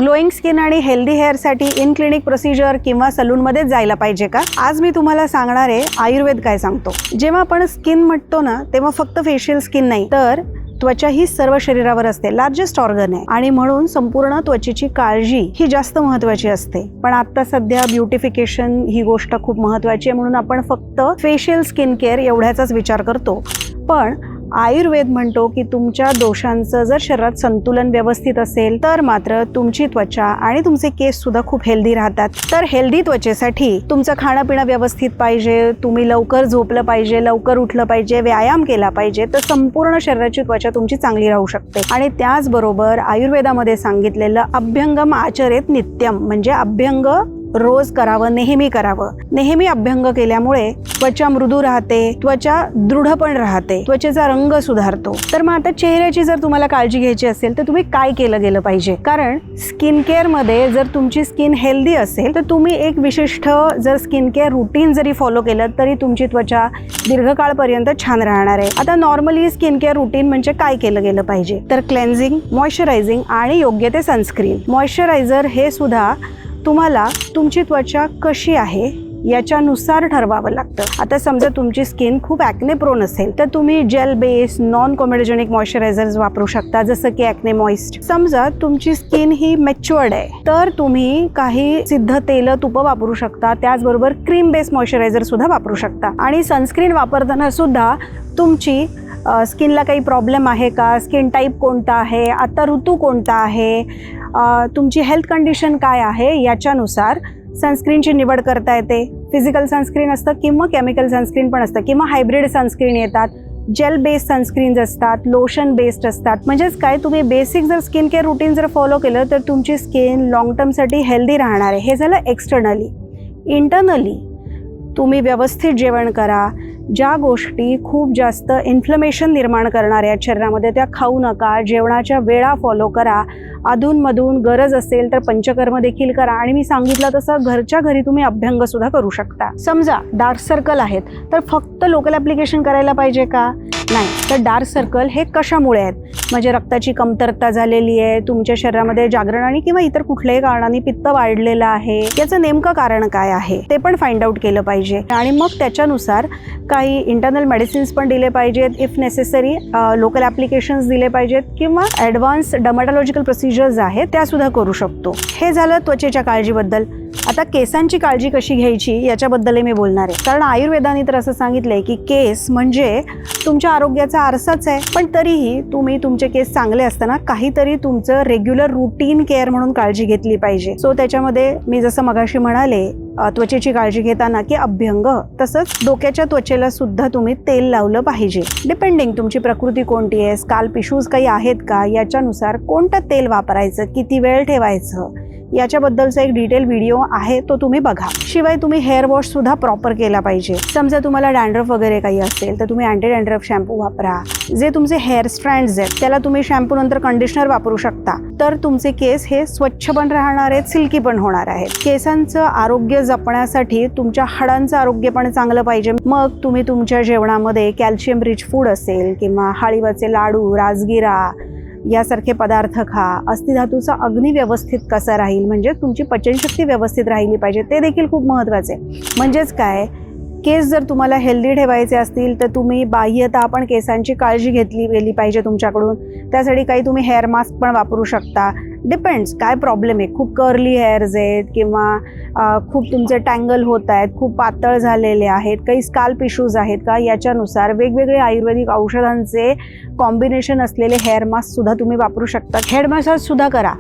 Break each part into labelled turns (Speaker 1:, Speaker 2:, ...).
Speaker 1: Glowing skin आणि healthy हेअरसाठी in clinic procedure किंवा सलूनमध्येच जायला पाहिजे का? आज मी तुम्हाला सांगणार आहे आयुर्वेद काय सांगतो. जेव्हा आपण स्किन म्हणतो ना, तेव्हा फक्त फेशियल स्किन नाही, तर त्वचा ही सर्व शरीरावर असते, लार्जेस्ट ऑर्गन आहे आणि म्हणून संपूर्ण त्वचेची काळजी ही जास्त महत्त्वाची असते. पण आता सध्या ब्युटिफिकेशन ही गोष्ट खूप महत्त्वाची आहे, म्हणून आपण फक्त फेशियल स्किन केअर एवढ्याचाच विचार करतो. पण आयुर्वेद म्हणतो की तुमच्या दोषांचं जर शरीरात संतुलन व्यवस्थित असेल तर मात्र तुमची त्वचा आणि तुमचे केस सुद्धा खूप हेल्दी राहतात. तर हेल्दी त्वचेसाठी तुमचं खाणं पिणं व्यवस्थित पाहिजे, तुम्ही लवकर झोपलं पाहिजे, लवकर उठलं पाहिजे, व्यायाम केला पाहिजे, तर संपूर्ण शरीराची त्वचा तुमची चांगली राहू शकते. आणि त्याचबरोबर आयुर्वेदामध्ये सांगितलेलं अभ्यंगम आचरेत नित्यम, म्हणजे अभ्यंग रोज करावं, नेहमी करावं. नेहमी अभ्यंग केल्यामुळे त्वचा मृदू राहते, त्वचा दृढ पण राहते, त्वचेचा रंग सुधारतो. तर मग आता चेहऱ्याची जर तुम्हाला काळजी घ्यायची असेल तर तुम्ही काय केलं गेलं पाहिजे? कारण स्किन केअर मध्ये जर तुमची स्किन हेल्दी असेल तर तुम्ही एक विशिष्ट जर स्किन केअर रुटीन जरी फॉलो केलं तरी तुमची त्वचा दीर्घकाळपर्यंत छान राहणार आहे. आता नॉर्मली स्किन केअर रुटीन म्हणजे काय केलं गेलं पाहिजे? तर क्लेन्झिंग, मॉइश्चरायझिंग आणि योग्य ते सनस्क्रीन. मॉइश्चरायझर हे सुद्धा तुम्हाला तुमची त्वचा कशी आहे याच्यानुसार ठरवावं लागतं. आता समजा तुमची स्किन खूप ॲक्ने प्रोन असेल तर तुम्ही gel base non comedogenic moisturisers वापरू शकता, जसं की ॲक्ने मॉइस्ट. समजा तुमची स्किन ही मॅच्युअर्ड आहे तर तुम्ही काही सिद्ध तेल तुप वापरू शकता, त्याचबरोबर क्रीम बेस मॉइश्चरायझर सुद्धा वापरू शकता. आणि सनस्क्रीन वापरताना सुद्धा तुमची स्किनला काही प्रॉब्लेम आहे का, स्किन टाईप कोणता आहे, आता ऋतू कोणता आहे, तुमची हेल्थ कंडिशन काय आहे याच्यानुसार सनस्क्रीनची निवड करता येते. फिजिकल सनस्क्रीन असतं किंवा केमिकल सनस्क्रीन पण असतं किंवा हायब्रिड सनस्क्रीन येतात, जेल बेस्ड सनस्क्रीन्स असतात, लोशन बेस्ड असतात. म्हणजेच काय, तुम्ही बेसिक जर स्किन केअर रुटीन जर फॉलो केलं तर तुमची स्किन लॉंग टर्मसाठी हेल्दी राहणार आहे. हे झालं एक्सटर्नली. इंटरनली तुम्ही व्यवस्थित जेवण करा. ज्या गोष्टी खूप जास्त इन्फ्लमेशन निर्माण करणाऱ्या आहेत शरीरामध्ये त्या खाऊ नका. जेवणाच्या वेळा फॉलो करा. अधूनमधून गरज असेल तर पंचकर्म देखील करा. आणि मी सांगितलं तसं घरच्या घरी तुम्ही अभ्यंग सुद्धा करू शकता. समजा डार्क सर्कल आहेत तर फक्त लोकल ॲप्लिकेशन करायला पाहिजे का? नाही. तर डार्क सर्कल हे कशामुळे आहेत? म्हणजे रक्ताची कमतरता झालेली आहे, तुमच्या शरीरामध्ये जागरणाने किंवा इतर कुठल्याही कारणाने पित्त वाढलेलं आहे, याचं नेमकं कारण काय आहे ते पण फाइंड आउट केलं पाहिजे. आणि मग त्याच्यानुसार काही इंटरनल मेडिसिन्स पण दिले पाहिजेत, इफ नेसेसरी लोकल ॲप्लिकेशन्स दिले पाहिजेत किंवा ॲडव्हान्स डर्मॅटॉलॉजिकल प्रोसिजर्स आहेत त्या सुद्धा करू शकतो. हे झालं त्वचेच्या काळजीबद्दल. आता केसांची काळजी कशी घ्यायची याच्याबद्दलही मी बोलणार आहे. कारण आयुर्वेदाने तर असं सांगितलंय की केस म्हणजे तुमच्या आरोग्याचा आरसाच आहे. पण तरीही तुम्ही तुमचे केस चांगले असताना काहीतरी तुमचं रेग्युलर रुटीन केअर म्हणून काळजी घेतली पाहिजे. सो त्याच्यामध्ये मी जसं मगाशी म्हणाले त्वचेची काळजी घेताना की अभ्यंग, तसंच डोक्याच्या त्वचेला सुद्धा तुम्ही तेल लावलं पाहिजे. डिपेंडिंग तुमची प्रकृती कोणती आहे, स्काल्प इश्यूज काही आहेत का, याच्यानुसार कोणतं तेल वापरायचं, किती वेळ ठेवायचं याच्याबद्दलचा एक डिटेल व्हिडिओ आहे, तो तुम्ही बघा. शिवाय तुम्ही हेअर वॉश सुद्धा प्रॉपर केला पाहिजे. समजा तुम्हाला डॅन्ड्रफ वगैरे काही असेल तर तुम्ही अँटी डॅन्ड्रफ शॅम्पू वापरा. जे तुमचे हेअर स्ट्रँड्स आहेत त्याला तुम्ही शॅम्पू नंतर कंडिशनर वापरू शकता. तर तुमचे केस हे स्वच्छ पण राहणार आहेत, सिल्की पण होणार आहेत. केसांचं आरोग्य जपण्यासाठी तुमच्या हाडांचं आरोग्य पण चांगलं पाहिजे. मग तुम्ही तुमच्या जेवणामध्ये कॅल्शियम रिच फूड असेल किंवा हाळीवाचे लाडू, राजगिरा यासारखे पदार्थ खा. अस्थिधातूचा अग्नी व्यवस्थित कसा राहील, म्हणजे तुमची पचनशक्ती व्यवस्थित राहिली पाहिजे, ते देखील खूप महत्त्वाचे. म्हणजेच काय, केस जर तुम्हाला हेल्दी ठेवायचे असतील तर तुम्ही बाह्यतः पण केसांची काळजी घेतली गेली पाहिजे तुमच्याकडून. त्यासाठी काही तुम्ही हेअर मास्क पण वापरू शकता. डिपेंड्स काय प्रॉब्लेम आहे, खूप कर्ली हेअर्स आहेत किंवा खूप तुमचे टँगल होत आहेत, खूप पातळ झालेले आहेत, काही स्काल्प इश्यूज आहेत का, याच्यानुसार वेगवेगळे आयुर्वेदिक औषधांचे कॉम्बिनेशन असलेले हेअर मास्क सुद्धा तुम्ही वापरू शकता. हेड मसाज सुद्धा करा.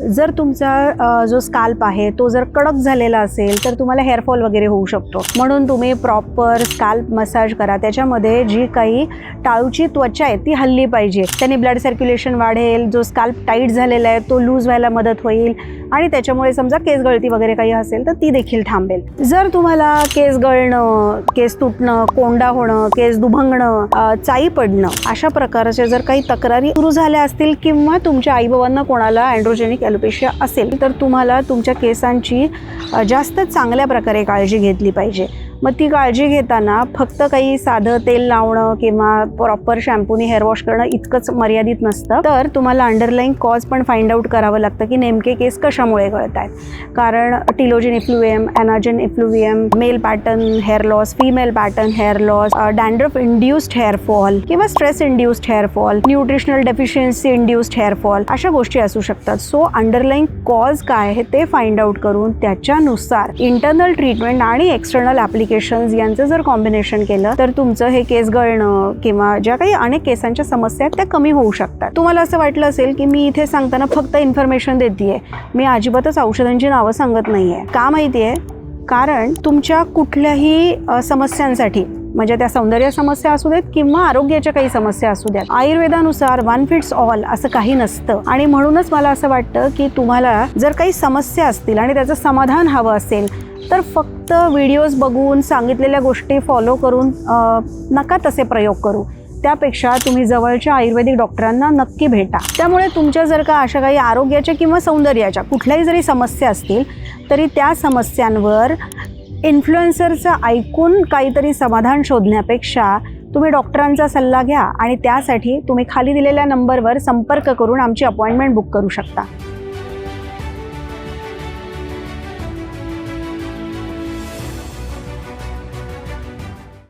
Speaker 1: जर तुमचा जो स्काल्प आहे तो जर कडक झालेला असेल तर तुम्हाला हेअरफॉल वगैरे होऊ शकतो. म्हणून तुम्ही प्रॉपर स्काल्प मसाज करा. त्याच्यामध्ये जी काही टाळूची त्वचा आहे ती हल्ली पाहिजे. त्याने ब्लड सर्क्युलेशन वाढेल, जो स्काल्प टाईट झालेला आहे तो लूज व्हायला मदत होईल आणि त्याच्यामुळे समजा केस गळती वगैरे काही असेल तर ती देखील थांबेल. जर तुम्हाला केस गळणं, केस तुटणं, कोंडा होणं, केस दुभंगणं, चाई पडणं अशा प्रकारच्या जर काही तक्रारी सुरू झाल्या असतील किंवा तुमच्या आईबाबांना कोणाला अँड्रोजेनिक ॲलोपेशिया असेल तर तुम्हाला तुमच्या केसांची जास्त चांगल्या प्रकारे काळजी घेतली पाहिजे. मग ती काळजी घेताना फक्त काही साधं तेल लावणं किंवा प्रॉपर शॅम्पूनी हेअर वॉश करणं इतकंच मर्यादित नसतं, तर तुम्हाला अंडरलाईन कॉज पण फाइंड आउट करावं लागतं की नेमके केस कशामुळे गळत आहेत. कारण telogen effluvium, anagen effluvium, male pattern hair loss, female pattern hair loss, dandruff induced hair fall किंवा stress induced hair fall, nutritional deficiency induced hair fall, अशा गोष्टी असू शकतात. सो अंडरलाईन कॉज काय आहे ते फाइंड आउट करून त्याच्यानुसार इंटरनल ट्रीटमेंट आणि एक्सटर्नल ॲप्लिकेशन्स यांचं जर कॉम्बिनेशन केलं तर तुमचं हे केस गळणं किंवा ज्या काही अनेक केसांच्या समस्या आहेत त्या कमी होऊ शकतात. तुम्हाला असं वाटलं असेल की मी इथे सांगताना फक्त इन्फॉर्मेशन देतेय, मी अजिबातच औषधांची नावं सांगत नाहीये. का माहितीये? कारण तुमच्या कुठल्याही समस्यांसाठी, म्हणजे त्या सौंदर्य समस्या असू देत किंवा आरोग्याच्या काही समस्या असू द्यात, आयुर्वेदानुसार वन फिट्स ऑल असं काही नसतं. आणि म्हणूनच मला असं वाटतं की तुम्हाला जर काही समस्या असतील आणि त्याचं समाधान हवं असेल तर फक्त व्हिडिओज बघून सांगितलेल्या गोष्टी फॉलो करून नका तसे प्रयोग करू. त्यापेक्षा तुम्ही जवळच्या आयुर्वेदिक डॉक्टरांना नक्की भेटा. त्यामुळे तुमच्या जर का अशा काही आरोग्याच्या किंवा सौंदर्याच्या कुठल्याही जरी समस्या असतील तरी त्या समस्यांवर इन्फ्लुएन्सरचं ऐकून काहीतरी समाधान शोधण्यापेक्षा तुम्ही डॉक्टरांचा सल्ला घ्या आणि त्यासाठी तुम्ही खाली दिलेल्या नंबरवर संपर्क करून आमची अपॉइंटमेंट बुक करू शकता.